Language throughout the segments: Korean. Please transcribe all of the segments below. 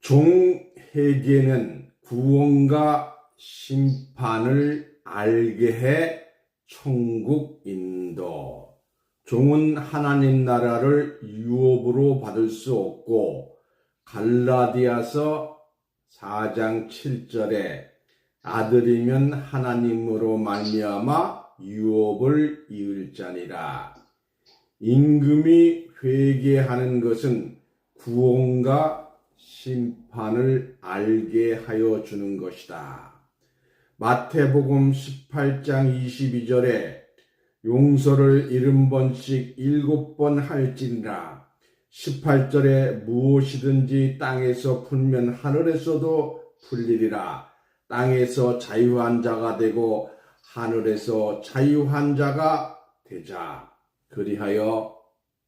종회개는 구원과 심판을 알게 해 천국 인도. 종은 하나님 나라를 유업으로 받을 수 없고 갈라디아서 4장 7절에 아들이면 하나님으로 말미암아 유업을 이을 자니라. 임금이 회개하는 것은 구원과 심판을 알게 하여 주는 것이다. 마태복음 18장 22절에 용서를 70번씩 7번 할지니라. 18절에 무엇이든지 땅에서 풀면 하늘에서도 풀리리라. 땅에서 자유한 자가 되고 하늘에서 자유한 자가 되자. 그리하여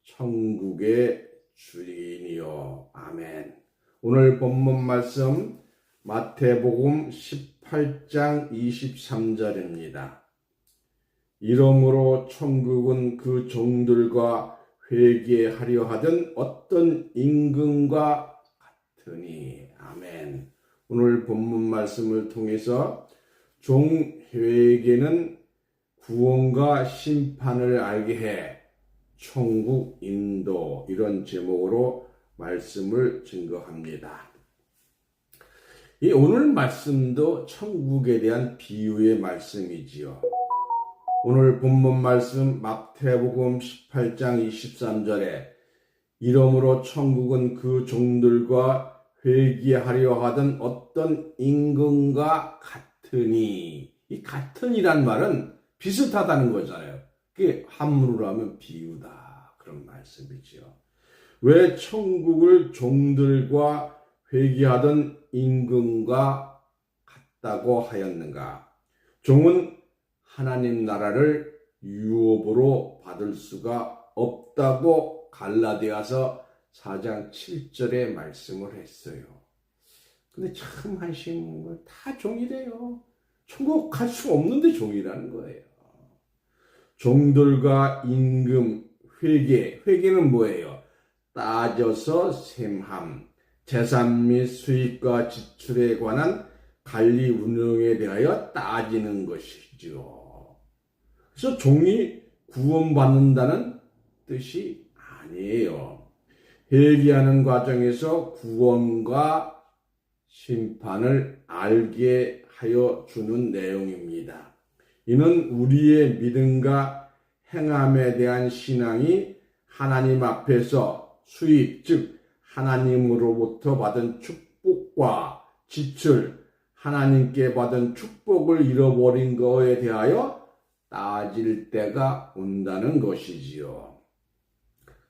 천국의 주인이요. 아멘. 오늘 본문 말씀 마태복음 18장 23절입니다. 이러므로 천국은 그 종들과 회개하려 하던 어떤 임금과 같으니. 아멘. 오늘 본문 말씀을 통해서 종회개는 구원과 심판을 알게 해 천국 인도, 이런 제목으로 말씀을 증거합니다. 이 오늘 말씀도 천국에 대한 비유의 말씀이지요. 오늘 본문 말씀 마태복음 18장 23절에 이러므로 천국은 그 종들과 회개하려 하던 어떤 임금과 같으니. 이 같으니란 말은 비슷하다는 거잖아요. 그게 한문으로 하면 비유다, 그런 말씀이지요. 왜 천국을 종들과 회개하던 임금과 같다고 하였는가? 종은 하나님 나라를 유업으로 받을 수가 없다고 갈라디아서 4장 7절에 말씀을 했어요. 근데 참 한심한 건 다 종이래요. 천국 갈 수 없는데 종이라는 거예요. 종들과 임금, 회개는 뭐예요? 따져서 셈함, 재산 및 수익과 지출에 관한 관리 운영에 대하여 따지는 것이죠. 그래서 종이 구원받는다는 뜻이 아니에요. 회개하는 과정에서 구원과 심판을 알게 하여 주는 내용입니다. 이는 우리의 믿음과 행함에 대한 신앙이 하나님 앞에서 수입, 즉 하나님으로부터 받은 축복과 지출, 하나님께 받은 축복을 잃어버린 것에 대하여 따질 때가 온다는 것이지요.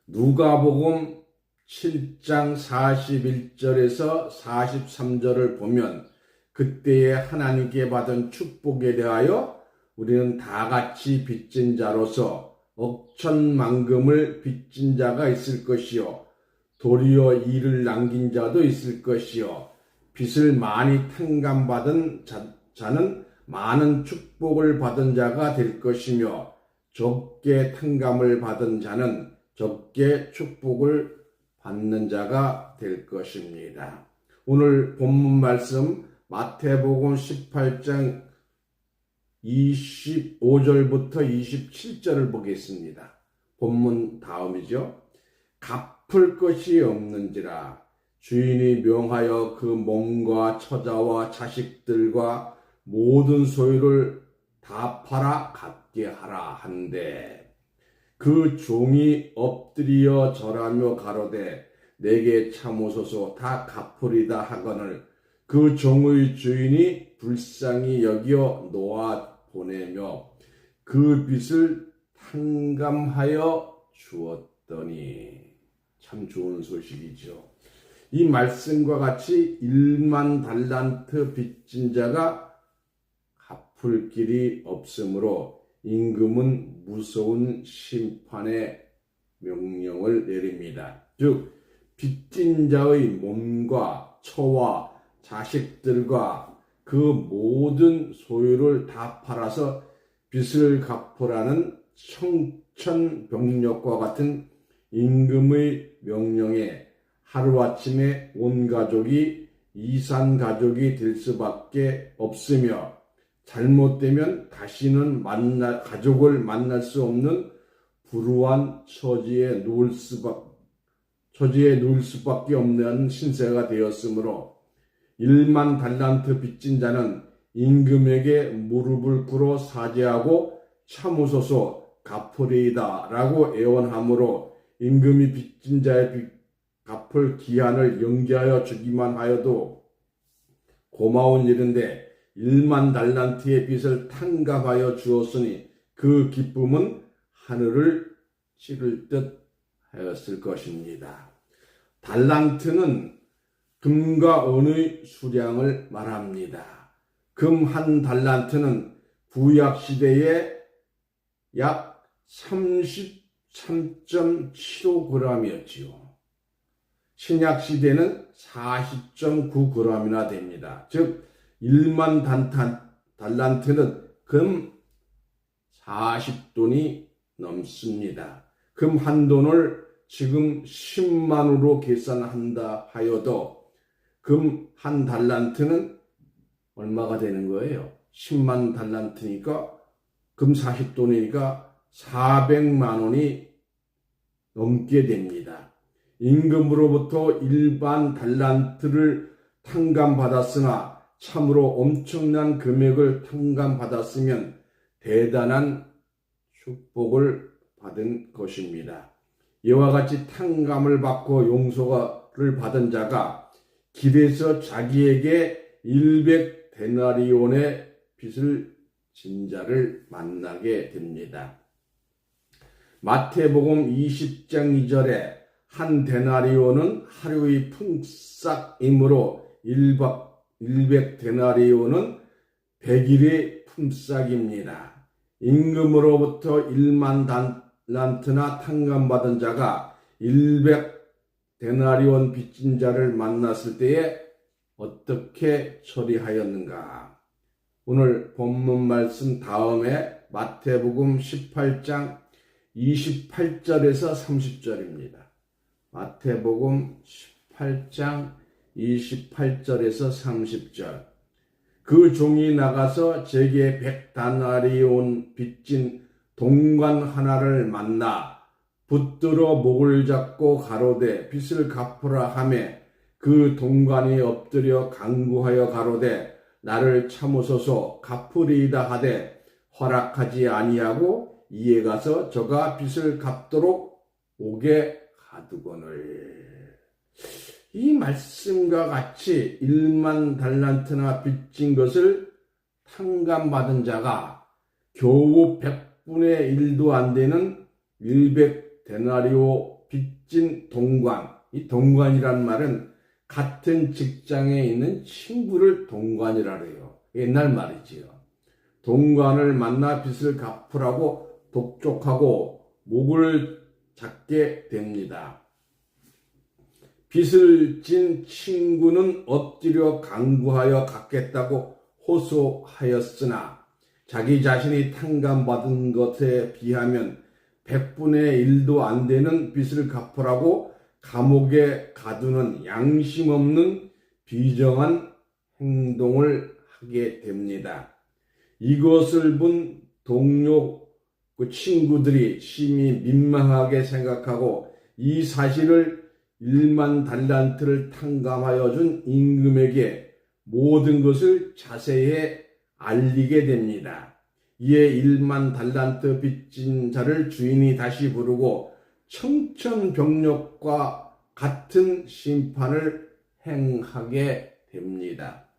누가복음 7장 41절에서 43절을 보면 그때에 하나님께 받은 축복에 대하여 우리는 다 같이 빚진 자로서 억천만금을 빚진 자가 있을 것이요, 도리어 이를 남긴 자도 있을 것이요, 빚을 많이 탕감받은 자는 많은 축복을 받은 자가 될 것이며, 적게 탕감을 받은 자는 적게 축복을 받는 자가 될 것입니다. 오늘 본문 말씀 마태복음 18장 25절부터 27절을 보겠습니다. 본문 다음이죠. 갚을 것이 없는지라 주인이 명하여 그 몸과 처자와 자식들과 모든 소유를 다 팔아 갚게 하라 한데, 그 종이 엎드려 절하며 가로되 내게 참으소서 다 갚으리다 하거늘 그 종의 주인이 불쌍히 여겨 놓아 보내며 그 빚을 탕감하여 주었더니. 참 좋은 소식이죠. 이 말씀과 같이 1만 달란트 빚진 자가 갚을 길이 없으므로 임금은 무서운 심판의 명령을 내립니다. 즉 빚진 자의 몸과 처와 자식들과 그 모든 소유를 다 팔아서 빚을 갚으라는 청천벽력과 같은 임금의 명령에 하루아침에 온 가족이 이산 가족이 될 수밖에 없으며 잘못되면 다시는 가족을 만날 수 없는 불우한 처지에 누울 수밖에 없는 신세가 되었으므로 1만 달란트 빚진 자는 임금에게 무릎을 꿇어 사죄하고 참으소서 갚으리이다 라고 애원하므로 임금이 빚진 자의 갚을 기한을 연기하여 주기만 하여도 고마운 일인데 1만 달란트의 빚을 탕감하여 주었으니 그 기쁨은 하늘을 찌를 듯 하였을 것입니다. 달란트는 금과 은의 수량을 말합니다. 금 한 달란트는 구약시대에 약 33.75g이었지요. 신약시대는 40.9g이나 됩니다. 즉 1만 달란트는 금 40돈이 넘습니다. 금 한 돈을 지금 10만으로 계산한다 하여도 금 한 달란트는 얼마가 되는 거예요? 10만 달란트니까 금 40돈이니까 400만 원이 넘게 됩니다. 임금으로부터 일반 달란트를 탕감받았으나 참으로 엄청난 금액을 탕감받았으면 대단한 축복을 받은 것입니다. 이와 같이 탕감을 받고 용서를 받은 자가 길에서 자기에게 100데나리온의 빚을 진 자를 만나게 됩니다. 마태복음 20장 2절에 한 데나리온은 하루의 품삯이므로 100데나리온은 100일의 품삯입니다. 임금으로부터 1만 달란트나 탕감받은 자가 100데나리온 빚진 자를 만났을 때에 어떻게 처리하였는가? 오늘 본문 말씀 다음에 마태복음 18장 28절에서 30절입니다. 마태복음 18장 28절에서 30절. 그 종이 나가서 제게 100데나리온 빚진 동관 하나를 만나 붙들어 목을 잡고 가로되 빚을 갚으라 하매 그 동관이 엎드려 간구하여 가로되 나를 참으소서 갚으리이다 하되 허락하지 아니하고 이에 가서 저가 빚을 갚도록 옥에 가두거늘. 이 말씀과 같이 1만 달란트나 빚진 것을 탕감받은 자가 겨우 100분의 1도 안 되는 100데나리오 빚진 동관. 이 동관이란 말은 같은 직장에 있는 친구를 동관이라 해요. 옛날 말이지요. 동관을 만나 빚을 갚으라고 독촉하고 목을 잡게 됩니다. 빚을 진 친구는 엎드려 간구하여 갚겠다고 호소하였으나 자기 자신이 탕감받은 것에 비하면 100분의 1도 안 되는 빚을 갚으라고 감옥에 가두는 양심 없는 비정한 행동을 하게 됩니다. 이것을 본 동료 그 친구들이 심히 민망하게 생각하고 이 사실을 1만 달란트를 탕감하여 준 임금에게 모든 것을 자세히 알리게 됩니다. 이에 1만 달란트 빚진 자를 주인이 다시 부르고 청천벽력과 같은 심판을 행하게 됩니다.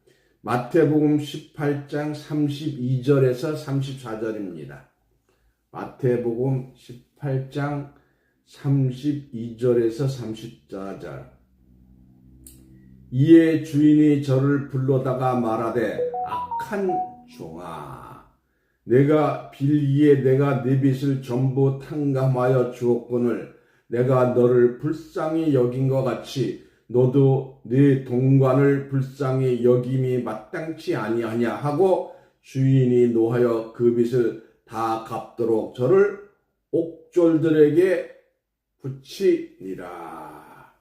마태복음 18장 32절에서 34절입니다. 마태복음 18장 32절에서 34절. 이에 주인이 저를 불러다가 말하되 악한 종아, 내가 빌기에 내가 네 빚을 전부 탕감하여 주었거늘 내가 너를 불쌍히 여긴 것 같이 너도 네 동관을 불쌍히 여김이 마땅치 아니하냐 하고 주인이 노하여 그 빚을 다 갚도록 저를 옥졸들에게 붙이니라.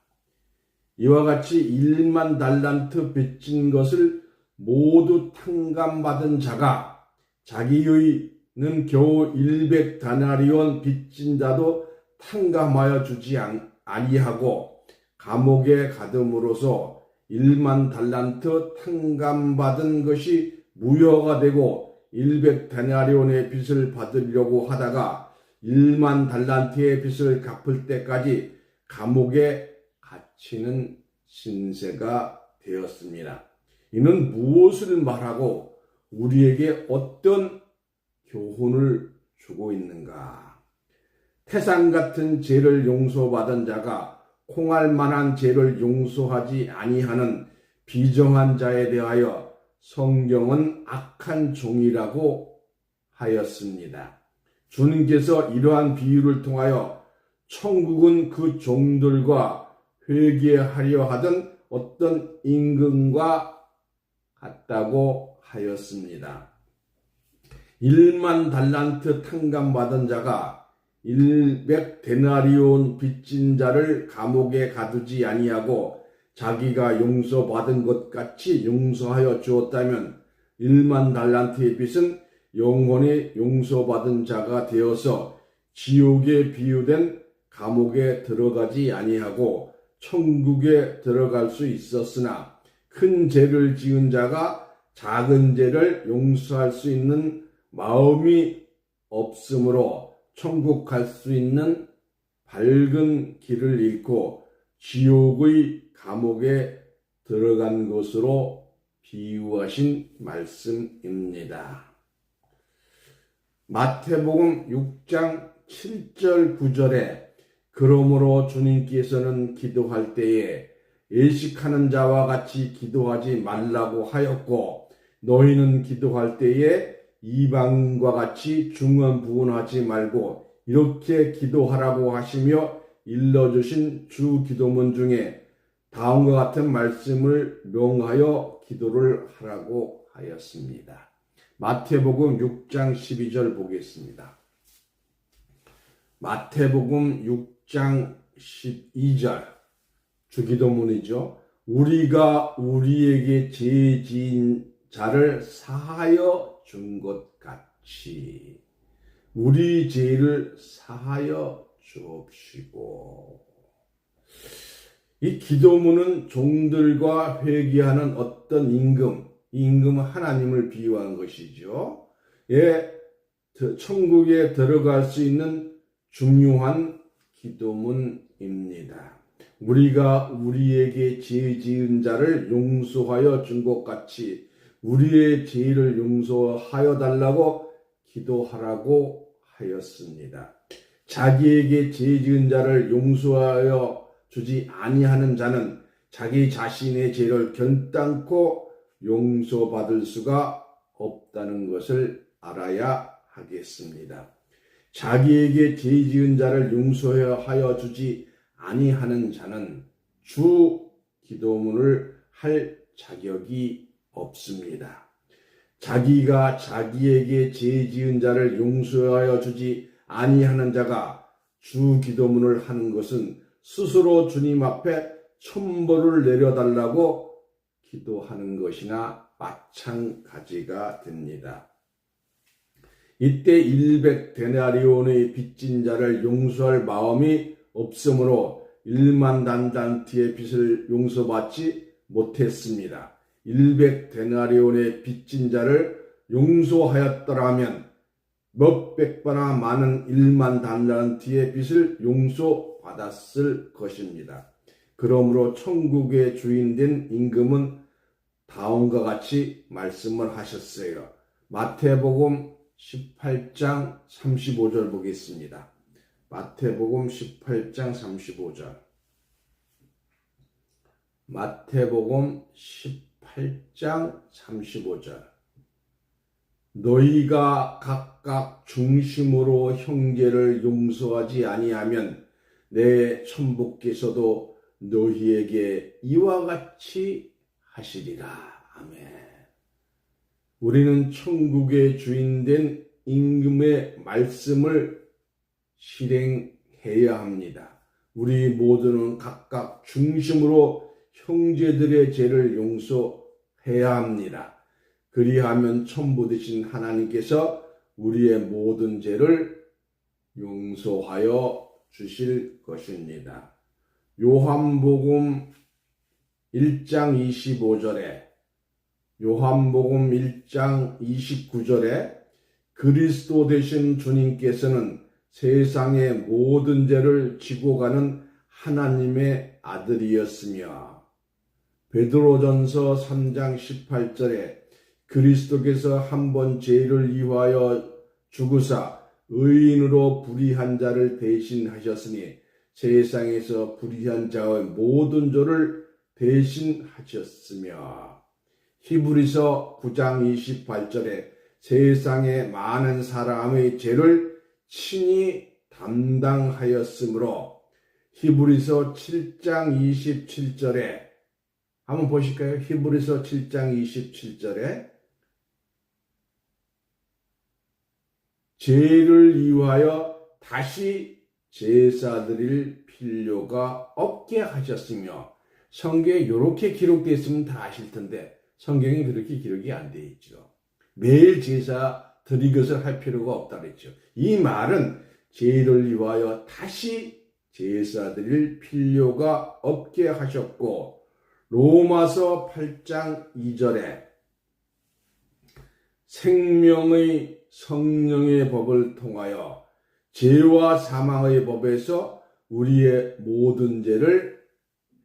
이와 같이 1만 달란트 빚진 것을 모두 탕감받은 자가 자기의는 겨우 100다나리온 빚진 자도 탕감하여 주지 아니하고 감옥에 가둠으로써 1만 달란트 탕감받은 것이 무효가 되고 100데나리온의 빚을 받으려고 하다가 1만 달란트의 빚을 갚을 때까지 감옥에 갇히는 신세가 되었습니다. 이는 무엇을 말하고 우리에게 어떤 교훈을 주고 있는가? 태산 같은 죄를 용서받은 자가 콩알 만한 죄를 용서하지 아니하는 비정한 자에 대하여 성경은 악한 종이라고 하였습니다. 주님께서 이러한 비유를 통하여 천국은 그 종들과 회개하려 하던 어떤 임금과 같다고 하였습니다. 1만 달란트 탕감받은 자가 100데나리온 빚진 자를 감옥에 가두지 아니하고 자기가 용서받은 것 같이 용서하여 주었다면 1만 달란트의 빚은 영원히 용서받은 자가 되어서 지옥에 비유된 감옥에 들어가지 아니하고 천국에 들어갈 수 있었으나 큰 죄를 지은 자가 작은 죄를 용서할 수 있는 마음이 없으므로 천국 갈 수 있는 밝은 길을 잃고 지옥의 감옥에 들어간 것으로 비유하신 말씀입니다. 마태복음 6장 7절 9절에 그러므로 주님께서는 기도할 때에 예식하는 자와 같이 기도하지 말라고 하였고 너희는 기도할 때에 이방인과 같이 중언부언하지 말고 이렇게 기도하라고 하시며 일러주신 주 기도문 중에 다음과 같은 말씀을 명하여 기도를 하라고 하였습니다. 마태복음 6장 12절 보겠습니다. 마태복음 6장 12절 주기도문이죠. 우리가 우리에게 죄 지은 자를 사하여 준 것 같이 우리 죄를 사하여 주옵시고. 이 기도문은 종들과 회개하는 어떤 임금, 이 임금은 하나님을 비유한 것이죠. 예, 천국에 들어갈 수 있는 중요한 기도문입니다. 우리가 우리에게 죄 지은 자를 용서하여 준 것 같이 우리의 죄를 용서하여 달라고 기도하라고 하였습니다. 자기에게 죄 지은 자를 용서하여 주지 아니하는 자는 자기 자신의 죄를 견땅고 용서받을 수가 없다는 것을 알아야 하겠습니다. 자기에게 죄 지은 자를 용서하여 주지 아니하는 자는 주 기도문을 할 자격이 없습니다. 자기가 자기에게 죄 지은 자를 용서하여 주지 아니하는 자가 주 기도문을 하는 것은 스스로 주님 앞에 천벌을 내려달라고 기도하는 것이나 마찬가지가 됩니다. 이때 100데나리온의 빚진 자를 용서할 마음이 없으므로 1만 달란트의 빚을 용서받지 못했습니다. 100데나리온의 빚진 자를 용서하였더라면 몇백배나 많은 1만 달란트의 빚을 용서받았을 것입니다. 그러므로 천국의 주인된 임금은 다음과 같이 말씀을 하셨어요. 마태복음 18장 35절 보겠습니다. 마태복음 18장 35절. 마태복음 18장 35절. 너희가 각각 중심으로 형제를 용서하지 아니하면 내 천부께서도 너희에게 이와 같이 하시리라. 아멘. 우리는 천국의 주인된 임금의 말씀을 실행해야 합니다. 우리 모두는 각각 중심으로 형제들의 죄를 용서해야 합니다. 그리하면 천부 되신 하나님께서 우리의 모든 죄를 용서하여 주실 것입니다. 요한복음 1장 25절에 요한복음 1장 29절에 그리스도 되신 주님께서는 세상의 모든 죄를 지고 가는 하나님의 아들이었으며 베드로전서 3장 18절에 그리스도께서 한 번 죄를 위하여 죽으사 의인으로 불의한 자를 대신하셨으니 세상에서 불의한 자의 모든 죄를 대신하셨으며 히브리서 9장 28절에 세상의 많은 사람의 죄를 친히 담당하였으므로 히브리서 7장 27절에 한번 보실까요? 히브리서 7장 27절에 죄를 위하여 다시 제사 드릴 필요가 없게 하셨으며 성경에 이렇게 기록되어 있으면 다 아실 텐데 성경에 그렇게 기록이 안 되어 있죠. 매일 제사 드릴 것을 할 필요가 없다 그랬죠. 이 말은 죄를 위하여 다시 제사 드릴 필요가 없게 하셨고 로마서 8장 2절에 생명의 성령의 법을 통하여 죄와 사망의 법에서 우리의 모든 죄를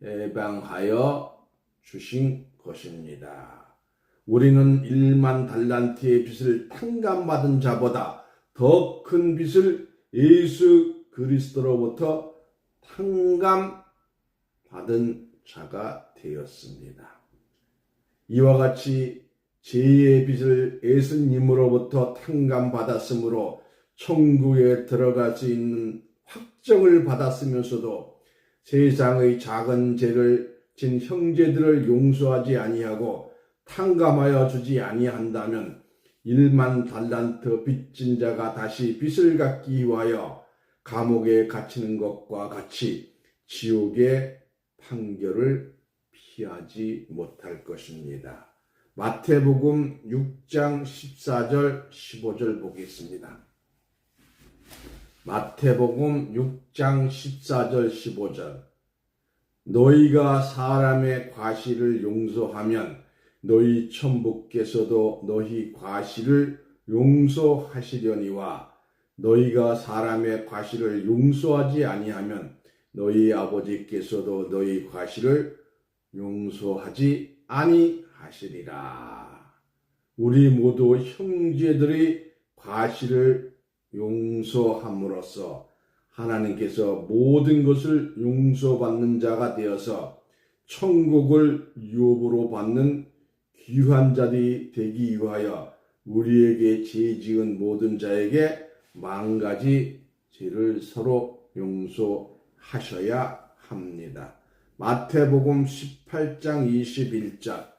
해방하여 주신 것입니다. 우리는 1만 달란트의 빚을 탕감받은 자보다 더 큰 빚을 예수 그리스도로부터 탕감받은 자가 되었습니다. 이와 같이 죄의 빚을 예수님으로부터 탕감받았으므로 천국에 들어갈 수 있는 확정을 받았으면서도 세상의 작은 죄를 진 형제들을 용서하지 아니하고 탕감하여 주지 아니한다면 1만 달란트 빚진 자가 다시 빚을 갚기 위하여 감옥에 갇히는 것과 같이 지옥의 판결을 피하지 못할 것입니다. 마태복음 6장 14절 15절 보겠습니다. 마태복음 6장 14절 15절 너희가 사람의 과실을 용서하면 너희 천부께서도 너희 과실을 용서하시려니와 너희가 사람의 과실을 용서하지 아니하면 너희 아버지께서도 너희 과실을 용서하지 아니하시리라. 우리 모두 형제들의 과실을 용서함으로써 하나님께서 모든 것을 용서받는 자가 되어서 천국을 유업으로 받는 귀한 자들이 되기 위하여 우리에게 죄 지은 모든 자에게 만가지 죄를 서로 용서하셔야 합니다. 마태복음 18장 21절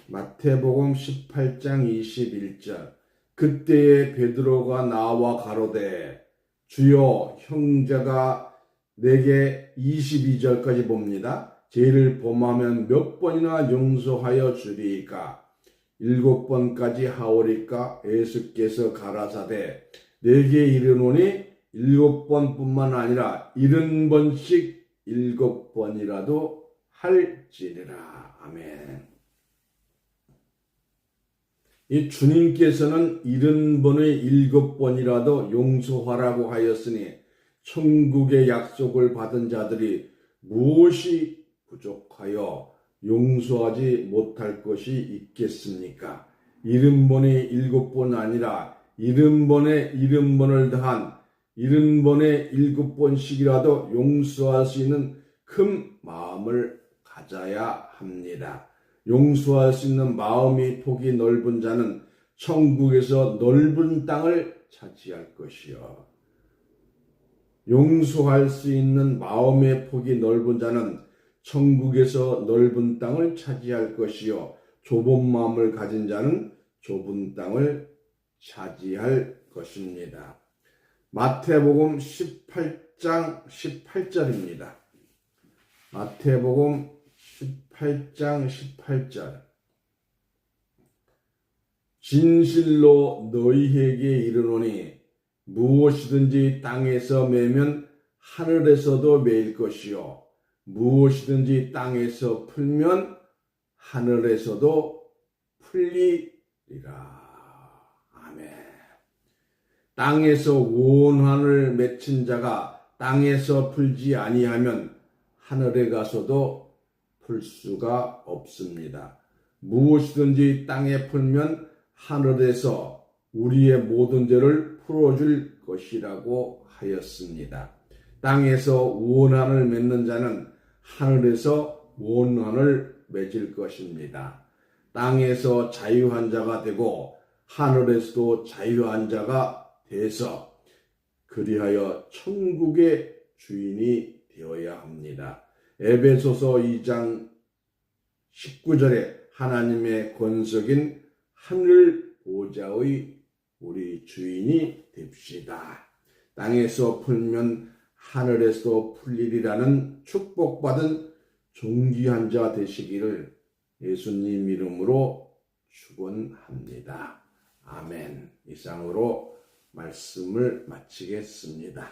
마태복음 18장 21절 그때에 베드로가 나와 가로되 주여 형제가 내게 22절까지 봅니다. 죄를 범하면 몇 번이나 용서하여 주리이까 7번까지 하오리까 예수께서 가라사대 내게 이르노니 7번뿐만 아니라 70번씩 7번이라도 할지니라. 아멘. 이 주님께서는 70번의 7번이라도 용서하라고 하였으니 천국의 약속을 받은 자들이 무엇이 부족하여 용서하지 못할 것이 있겠습니까? 70번이 7번 아니라 70번에 70번을 더한 70번에 7번씩이라도 용서할 수 있는 큰 마음을 가져야 합니다. 용서할 수 있는 마음이 폭이 넓은 자는 천국에서 넓은 땅을 차지할 것이요. 용서할 수 있는 마음의 폭이 넓은 자는 천국에서 넓은 땅을 차지할 것이요. 좁은 마음을 가진 자는 좁은 땅을 차지할 것입니다. 마태복음 18장 18절입니다. 마태복음 18장 18절. 진실로 너희에게 이르노니 무엇이든지 땅에서 매면 하늘에서도 매일 것이요 무엇이든지 땅에서 풀면 하늘에서도 풀리리라. 아멘. 땅에서 원한을 맺힌 자가 땅에서 풀지 아니하면 하늘에 가서도 풀 수가 없습니다. 무엇이든지 땅에 풀면 하늘에서 우리의 모든 죄를 풀어줄 것이라고 하였습니다. 땅에서 원한을 맺는 자는 하늘에서 원한을 맺을 것입니다. 땅에서 자유한 자가 되고 하늘에서도 자유한 자가 돼서 그리하여 천국의 주인이 되어야 합니다. 에베소서 2장 19절에 하나님의 권석인 하늘 보좌의 우리 주인이 됩시다. 땅에서 풀면 하늘에서도 풀리리라는 축복받은 존귀한 자 되시기를 예수님 이름으로 축원합니다. 아멘. 이상으로 말씀을 마치겠습니다.